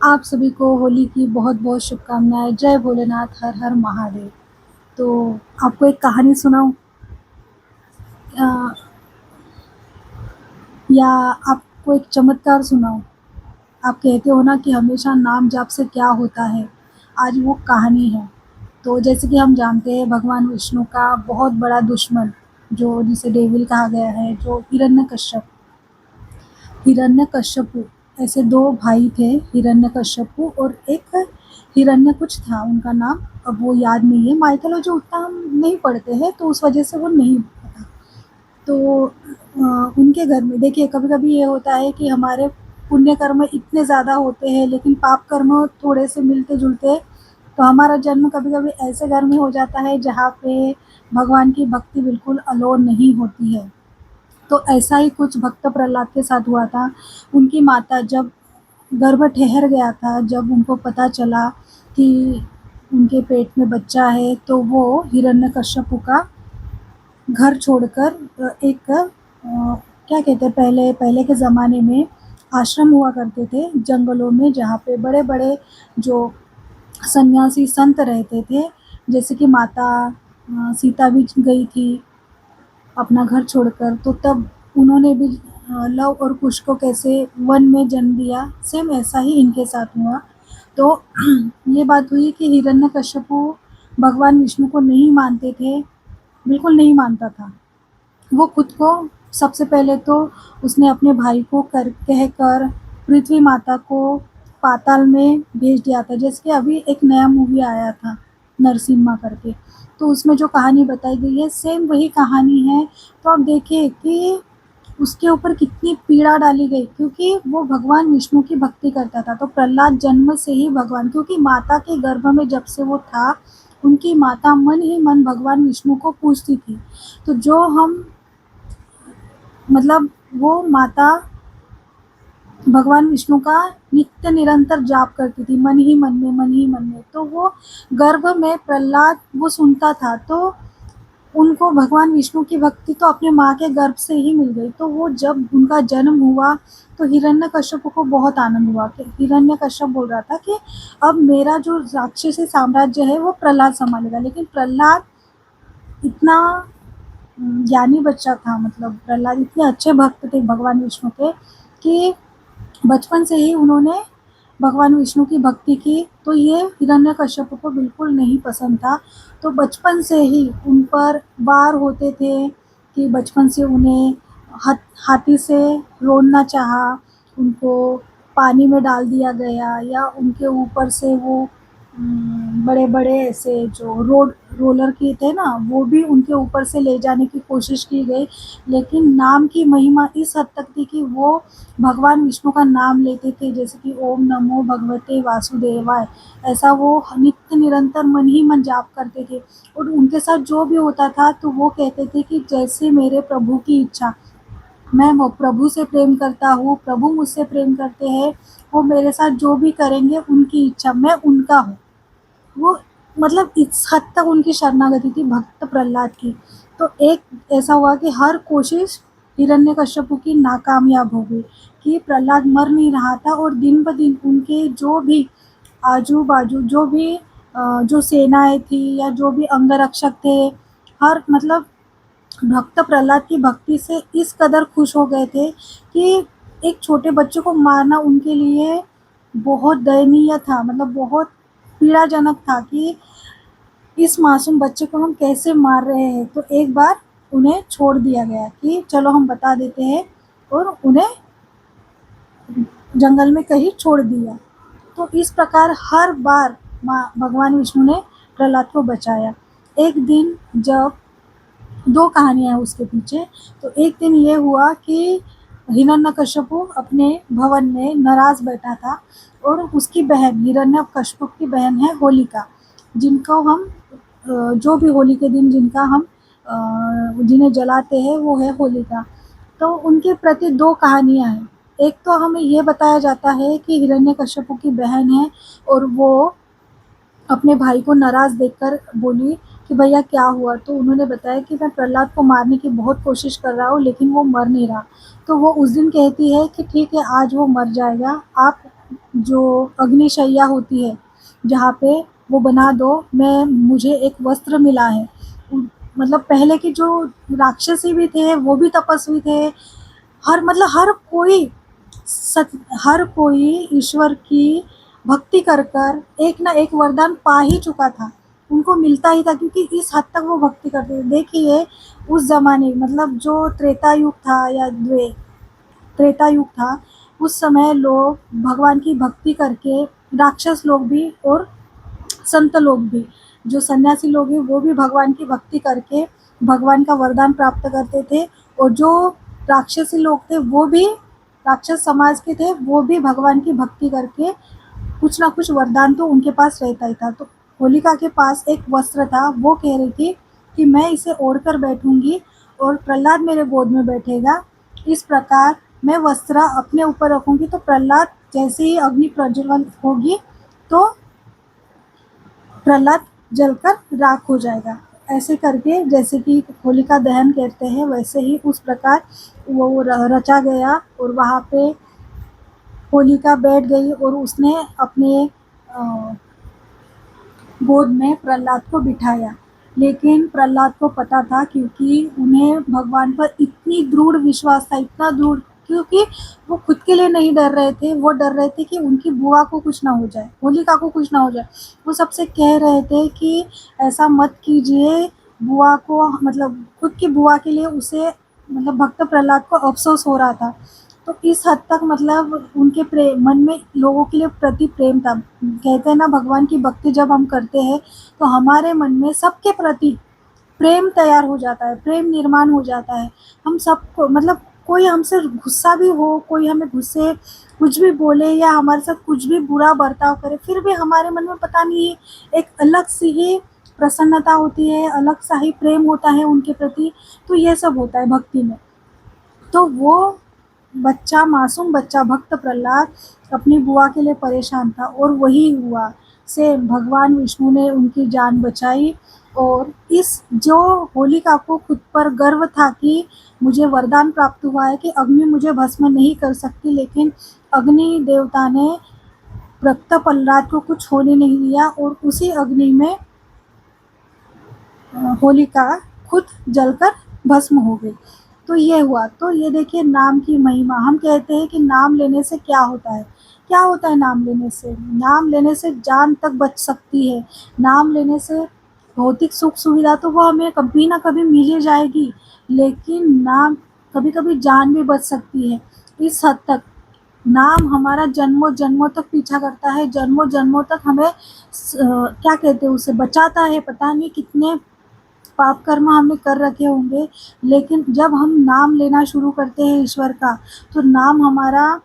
आप सभी को होली की बहुत-बहुत शुभकामनाएँ। जय भोलेनाथ, हर हर महादेव। तो आपको एक कहानी सुनाऊँ अ, या आपको एक चमत्कार सुनाऊँ? आप कहते हो ना कि हमेशा नाम जाप से क्या होता है, आज वो कहानी है। तो जैसे कि हम जानते हैं भगवान विष्णु का बहुत बड़ा दुश्मन जो जिसे डेविल कहा गया है, जो हिरण्यकश्यपु ऐसे 2 भाई थे, हिरण्यकश्यपु और एक हिरण्य कुछ था उनका नाम, अब वो याद नहीं है। माइथोलॉजी उतना हम नहीं पढ़ते हैं तो उस वजह से वो नहीं पता। तो उनके घर में देखिए कभी-कभी ये होता है कि हमारे पुण्य कर्म इतने ज़्यादा होते हैं लेकिन पाप कर्म थोड़े से मिलते-जुलते, तो हमारा जन्म कभी-कभी ऐसे घर में हो जाता है जहाँ पे भगवान की भक्ति बिल्कुल अलोड़ नहीं होती है। तो ऐसा ही कुछ भक्त प्रहलाद के साथ हुआ था। उनकी माता जब गर्भ ठहर गया था, जब उनको पता चला कि उनके पेट में बच्चा है, तो वो हिरण्यकश्यपु का घर छोड़कर क्या कहते हैं पहले पहले के ज़माने में आश्रम हुआ करते थे जंगलों में जहाँ पे बड़े-बड़े जो सन्यासी संत रहते थे, जैसे कि माता सीता भी गई थी अपना घर छोड़कर, तो तब उन्होंने भी लव और कुश को कैसे वन में जन्म दिया, सेम ऐसा ही इनके साथ हुआ। तो ये बात हुई कि हिरण्यकश्यपु भगवान विष्णु को नहीं मानते थे, बिल्कुल नहीं मानता था। वो खुद को सबसे पहले तो उसने अपने भाई को कहकर पृथ्वी माता को पाताल में भेज दिया था। जैसे कि अभी एक नया मूवी आया था नरसिम्हा करके, तो उसमें जो कहानी बताई गई है सेम वही कहानी है। तो आप देखिए कि उसके ऊपर कितनी पीड़ा डाली गई क्योंकि वो भगवान विष्णु की भक्ति करता था। तो प्रहलाद जन्म से ही भगवान, क्योंकि माता के गर्भ में जब से वो था, उनकी माता मन ही मन भगवान विष्णु को पूजती थी। तो जो हम मतलब वो माता भगवान विष्णु का नित्य निरंतर जाप करती थी मन ही मन में, मन ही मन में। तो वो गर्भ में प्रहलाद वो सुनता था, तो उनको भगवान विष्णु की भक्ति तो अपने माँ के गर्भ से ही मिल गई। तो वो जब उनका जन्म हुआ तो हिरण्यकश्यप को बहुत आनंद हुआ कि हिरण्यकश्यप बोल रहा था कि अब मेरा जो राक्षसी साम्राज्य है वो प्रहलाद संभालेगा। लेकिन प्रहलाद इतना ज्ञानी बच्चा था, मतलब प्रहलाद इतने अच्छे भक्त थे भगवान विष्णु के कि बचपन से ही उन्होंने भगवान विष्णु की भक्ति की। तो ये हिरण्यकश्यप को बिल्कुल नहीं पसंद था। तो बचपन से ही उन पर वार होते थे कि बचपन से उन्हें हाथी से रोनना चाहा, उनको पानी में डाल दिया गया, या उनके ऊपर से वो बड़े-बड़े ऐसे जो रोलर के थे ना, वो भी उनके ऊपर से ले जाने की कोशिश की गई। लेकिन नाम की महिमा इस हद तक थी कि वो भगवान विष्णु का नाम लेते थे, जैसे कि ओम नमो भगवते वासुदेवाय, ऐसा वो नित्य निरंतर मन ही मन जाप करते थे। और उनके साथ जो भी होता था तो वो कहते थे कि जैसे मेरे प्रभु की इच्छा, मैं वो प्रभु से प्रेम करता हूँ, प्रभु मुझसे प्रेम करते हैं, वो मेरे साथ जो भी करेंगे उनकी इच्छा, मैं उनका हूँ। वो मतलब इस हद तक उनकी शरणागति थी भक्त प्रहलाद की। तो एक ऐसा हुआ कि हर कोशिश हिरण्यकश्यपु की नाकामयाब हो गई कि प्रहलाद मर नहीं रहा था, और दिन ब दिन उनके जो भी आजू-बाजू जो भी जो सेनाएँ थी या जो भी अंगरक्षक थे, हर मतलब भक्त प्रहलाद की भक्ति से इस कदर खुश हो गए थे कि एक छोटे बच्चे को मारना उनके लिए बहुत दयनीय था, मतलब बहुत पीड़ाजनक था कि इस मासूम बच्चे को हम कैसे मार रहे हैं। तो एक बार उन्हें छोड़ दिया गया कि चलो हम बता देते हैं, और उन्हें जंगल में कहीं छोड़ दिया। तो इस प्रकार हर बार भगवान विष्णु ने प्रहलाद को बचाया। एक दिन जब 2 कहानियाँ हैं उसके पीछे। तो एक दिन ये हुआ कि हिरण्यकश्यपु अपने भवन में नाराज़ बैठा था, और उसकी बहन हिरण्यकश्यपु की बहन है होलिका, जिनको हम जो भी होली के दिन जिनका हम जिन्हें जलाते हैं वो है होलिका। तो उनके प्रति 2 कहानियाँ हैं। एक तो हमें ये बताया जाता है कि हिरण्यकश्यपु की बहन है और वो अपने भाई को नाराज़ देखकर बोली कि भैया क्या हुआ? तो उन्होंने बताया कि मैं प्रहलाद को मारने की बहुत कोशिश कर रहा हूँ लेकिन वो मर नहीं रहा। तो वो उस दिन कहती है कि ठीक है आज वो मर जाएगा, आप जो अग्निशैया होती है जहाँ पे वो बना दो, मैं मुझे एक वस्त्र मिला है। मतलब पहले के जो राक्षसी भी थे वो भी तपस्वी थे। हर कोई सत हर कोई ईश्वर की भक्ति कर कर एक ना एक वरदान पा ही चुका था, उनको मिलता ही था, क्योंकि इस हद तक वो भक्ति करते थे। देखिए उस ज़माने मतलब जो त्रेता युग था या त्रेता युग था, उस समय लोग भगवान की भक्ति करके, राक्षस लोग भी और संत लोग भी, जो सन्यासी लोग हैं वो भी भगवान की भक्ति करके भगवान का वरदान प्राप्त करते थे। और जो राक्षसी लोग थे वो भी, राक्षस समाज के थे, वो भी भगवान की भक्ति करके कुछ ना कुछ वरदान तो उनके पास रहता ही था। तो होलिका के पास एक वस्त्र था, वो कह रही थी कि मैं इसे ओढ़ कर बैठूंगी और प्रहलाद मेरे गोद में बैठेगा। इस प्रकार मैं वस्त्र अपने ऊपर रखूंगी तो प्रहलाद जैसे ही अग्नि प्रज्वलित होगी तो प्रहलाद जलकर राख हो जाएगा। ऐसे करके जैसे कि होलिका दहन कहते हैं, वैसे ही उस प्रकार वो रचा गया। और वहाँ पे होलिका बैठ गई और उसने अपने गोद में प्रहलाद को बिठाया। लेकिन प्रहलाद को पता था, क्योंकि उन्हें भगवान पर इतनी दृढ़ विश्वास था, इतना दृढ़, क्योंकि वो खुद के लिए नहीं डर रहे थे, वो डर रहे थे कि उनकी बुआ को कुछ ना हो जाए, होलिका को कुछ ना हो जाए। वो सबसे कह रहे थे कि ऐसा मत कीजिए, बुआ को, मतलब खुद की बुआ के लिए उसे, मतलब भक्त प्रहलाद को अफसोस हो रहा था। तो इस हद तक मतलब उनके मन में लोगों के लिए प्रति प्रेम था। कहते हैं ना, भगवान की भक्ति जब हम करते हैं तो हमारे मन में सबके प्रति प्रेम तैयार हो जाता है, प्रेम निर्माण हो जाता है। हम सबको, मतलब कोई हमसे गुस्सा भी हो, कोई हमें गुस्से कुछ भी बोले या हमारे साथ कुछ भी बुरा बर्ताव करे, फिर भी हमारे मन में पता नहीं एक अलग सी ही प्रसन्नता होती है, अलग सा ही प्रेम होता है उनके प्रति। तो ये सब होता है भक्ति में। तो वो बच्चा, मासूम बच्चा भक्त प्रहलाद अपनी बुआ के लिए परेशान था, और वही हुआ से भगवान विष्णु ने उनकी जान बचाई। और इस जो होलिका को खुद पर गर्व था कि मुझे वरदान प्राप्त हुआ है कि अग्नि मुझे भस्म नहीं कर सकती, लेकिन अग्नि देवता ने भक्त प्रहलाद को कुछ होने नहीं दिया और उसी अग्नि में होलिका खुद जलकर भस्म हो गई। तो ये हुआ। तो ये देखिए नाम की महिमा। हम कहते हैं कि नाम लेने से क्या होता है, क्या होता है नाम लेने से? नाम लेने से जान तक बच सकती है। नाम लेने से भौतिक सुख सुविधा तो वो हमें कभी ना कभी मिल ही जाएगी, लेकिन नाम, कभी कभी जान भी बच सकती है। इस हद तक नाम हमारा जन्मों जन्मों तक पीछा करता है, जन्मों जन्मों तक हमें क्या कहते हैं उसे, बचाता है। पता नहीं कितने पाप कर्म हमने कर रखे होंगे, लेकिन जब हम नाम लेना शुरू करते हैं ईश्वर का, तो नाम हमारा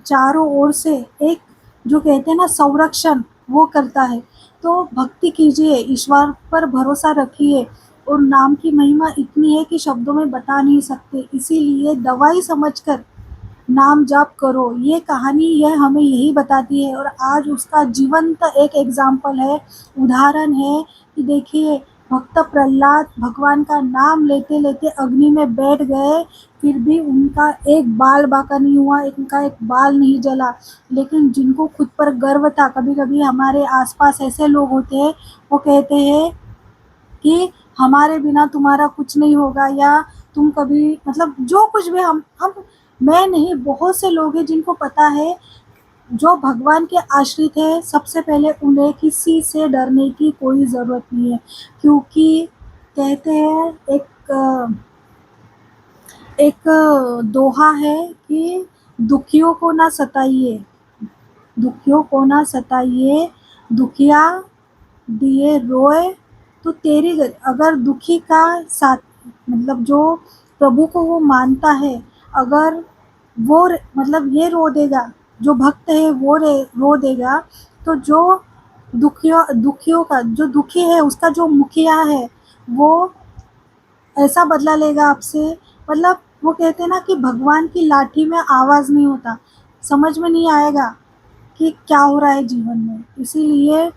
चारों ओर से एक, जो कहते हैं ना, संरक्षण वो करता है। तो भक्ति कीजिए, ईश्वर पर भरोसा रखिए। और नाम की महिमा इतनी है कि शब्दों में बता नहीं सकते, इसीलिए दवाई समझकर नाम जाप करो। ये कहानी यह हमें यही बताती है, और आज उसका जीवंत एक एग्जाम्पल है, उदाहरण है कि देखिए भक्त प्रहलाद भगवान का नाम लेते लेते अग्नि में बैठ गए, फिर भी उनका एक बाल बाका नहीं हुआ, उनका एक बाल नहीं जला। लेकिन जिनको खुद पर गर्व था, कभी कभी हमारे आसपास ऐसे लोग होते हैं, वो कहते हैं कि हमारे बिना तुम्हारा कुछ नहीं होगा, या तुम कभी, मतलब जो कुछ भी, हम मैं नहीं, बहुत से लोग हैं जिनको पता है, जो भगवान के आश्रित है, सबसे पहले उन्हें किसी से डरने की कोई ज़रूरत नहीं है। क्योंकि कहते हैं एक दोहा है कि दुखियों को ना सताइए, दुखियों को ना सताइए, दुखिया दिए रोए तो तेरी अगर दुखी का साथ, मतलब जो प्रभु को वो मानता है, अगर वो मतलब ये रो देगा, जो भक्त है वो रो देगा, तो जो दुखियों का, जो दुखी है उसका जो मुखिया है, वो ऐसा बदला लेगा आपसे। मतलब वो कहते हैं ना कि भगवान की लाठी में आवाज़ नहीं होता, समझ में नहीं आएगा कि क्या हो रहा है जीवन में। इसीलिए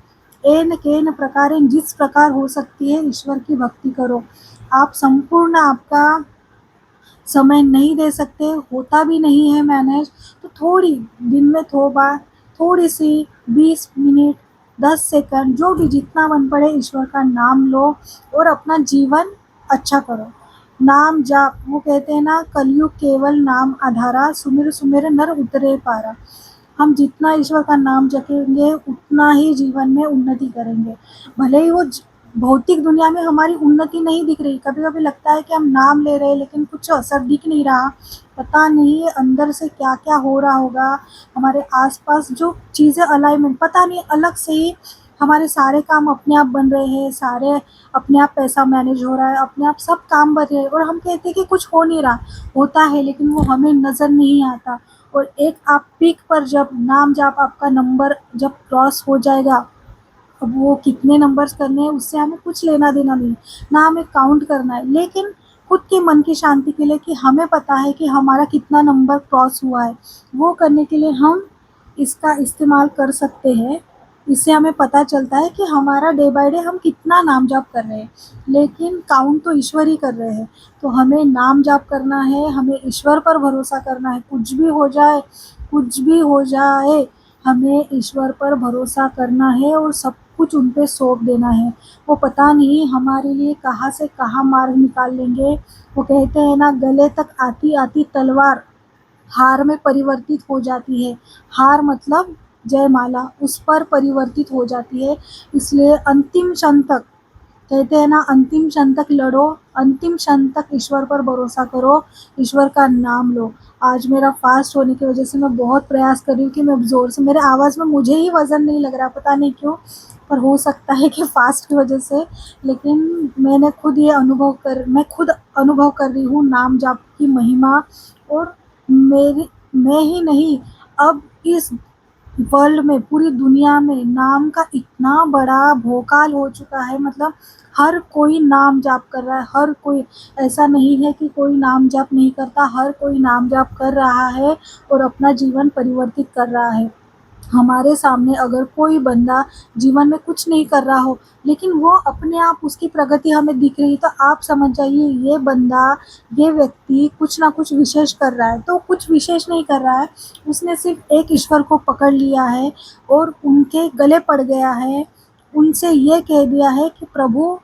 एन केन प्रकार, जिस प्रकार हो सकती है ईश्वर की भक्ति करो। आप संपूर्ण आपका समय नहीं दे सकते, होता भी नहीं है मैनेज, तो थोड़ी दिन में थोड़ी सी 20 मिनट 10 सेकंड जो भी जितना मन पड़े ईश्वर का नाम लो और अपना जीवन अच्छा करो। नाम जाप, वो कहते हैं ना, कलयुग केवल नाम आधारा, सुमिर सुमिर नर उतरे पारा। हम जितना ईश्वर का नाम जपेंगे उतना ही जीवन में उन्नति करेंगे। भले ही वो भौतिक दुनिया में हमारी उन्नति नहीं दिख रही, कभी कभी लगता है कि हम नाम ले रहे हैं लेकिन कुछ असर दिख नहीं रहा, पता नहीं अंदर से क्या क्या हो रहा होगा। हमारे आसपास जो चीज़ें अलाइनमेंट, पता नहीं अलग से ही हमारे सारे काम अपने आप बन रहे हैं, सारे अपने आप पैसा मैनेज हो रहा है, अपने आप सब काम बन रहे हैं और हम कहते हैं कि कुछ हो नहीं रहा, होता है लेकिन वो हमें नज़र नहीं आता। और एक आप पीक पर जब नाम जाप आपका नंबर जब क्रॉस हो जाएगा, अब वो कितने नंबर्स करने हैं उससे हमें कुछ लेना देना नहीं, ना हमें काउंट करना है, लेकिन खुद के मन की शांति के लिए कि हमें पता है कि हमारा कितना नंबर क्रॉस हुआ है, वो करने के लिए हम इसका इस्तेमाल कर सकते हैं। इससे हमें पता चलता है कि हमारा डे बाय डे हम कितना नाम जाप कर रहे हैं, लेकिन काउंट तो ईश्वर ही कर रहे हैं। तो हमें नाम जाप करना है, हमें ईश्वर पर भरोसा करना है, कुछ भी हो जाए, कुछ भी हो जाए, हमें ईश्वर पर भरोसा करना है और सब कुछ उन पे सौंप देना है। वो पता नहीं हमारे लिए कहाँ से कहाँ मार्ग निकाल लेंगे। वो कहते हैं ना, गले तक आती आती तलवार हार में परिवर्तित हो जाती है। हार मतलब जयमाला, उस पर परिवर्तित हो जाती है। इसलिए अंतिम क्षण तक, कहते हैं ना, अंतिम क्षण तक लड़ो, अंतिम क्षण तक ईश्वर पर भरोसा करो, ईश्वर का नाम लो। आज मेरा फास्ट होने की वजह से मैं बहुत प्रयास कर रही हूँ कि मैं ज़ोर से, मेरे आवाज़ में मुझे ही वज़न नहीं लग रहा, पता नहीं क्यों, पर हो सकता है कि फास्ट की वजह से। लेकिन मैं खुद अनुभव कर रही हूँ नाम जाप की महिमा। और मैं ही नहीं, अब इस वर्ल्ड में, पूरी दुनिया में नाम का इतना बड़ा भोकाल हो चुका है, मतलब हर कोई नाम जाप कर रहा है, हर कोई, ऐसा नहीं है कि कोई नाम जाप नहीं करता, हर कोई नाम जाप कर रहा है और अपना जीवन परिवर्तित कर रहा है। हमारे सामने अगर कोई बंदा जीवन में कुछ नहीं कर रहा हो लेकिन वो अपने आप उसकी प्रगति हमें दिख रही, तो आप समझ जाइए ये बंदा, ये व्यक्ति कुछ ना कुछ विशेष कर रहा है। तो कुछ विशेष नहीं कर रहा है, उसने सिर्फ एक ईश्वर को पकड़ लिया है और उनके गले पड़ गया है, उनसे ये कह दिया है कि प्रभु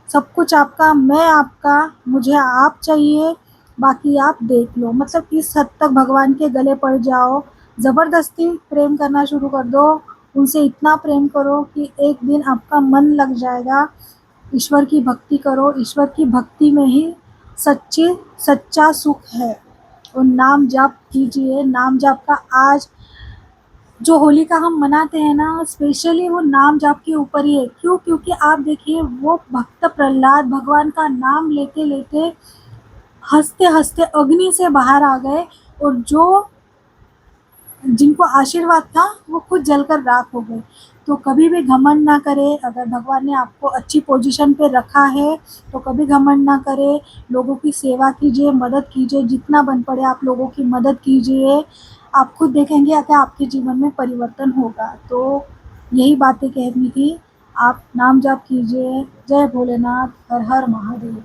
सब कुछ आपका, मैं आपका, मुझे आप चाहिए, बाकी आप देख लो। मतलब इस हद तक भगवान के गले पड़ जाओ, ज़बरदस्ती प्रेम करना शुरू कर दो, उनसे इतना प्रेम करो कि एक दिन आपका मन लग जाएगा। ईश्वर की भक्ति करो, ईश्वर की भक्ति में ही सच्चा सुख है। और नाम जाप कीजिए। नाम जाप का आज जो होलिका हम मनाते हैं ना, स्पेशली वो नाम जाप के ऊपर ही है। क्यों? क्योंकि आप देखिए, वो भक्त प्रहलाद भगवान का नाम लेते लेते हंसते हंसते अग्नि से बाहर आ गए, और जो जिनको आशीर्वाद था वो खुद जलकर राख हो गए। तो कभी भी घमंड ना करें, अगर भगवान ने आपको अच्छी पोजीशन पे रखा है तो कभी घमंड ना करें। लोगों की सेवा कीजिए, मदद कीजिए, जितना बन पड़े आप लोगों की मदद कीजिए। आप खुद देखेंगे कि आपके जीवन में परिवर्तन होगा। तो यही बातें कहनी थी। आप नाम जाप कीजिए। जय भोलेनाथ, हर हर महादेव।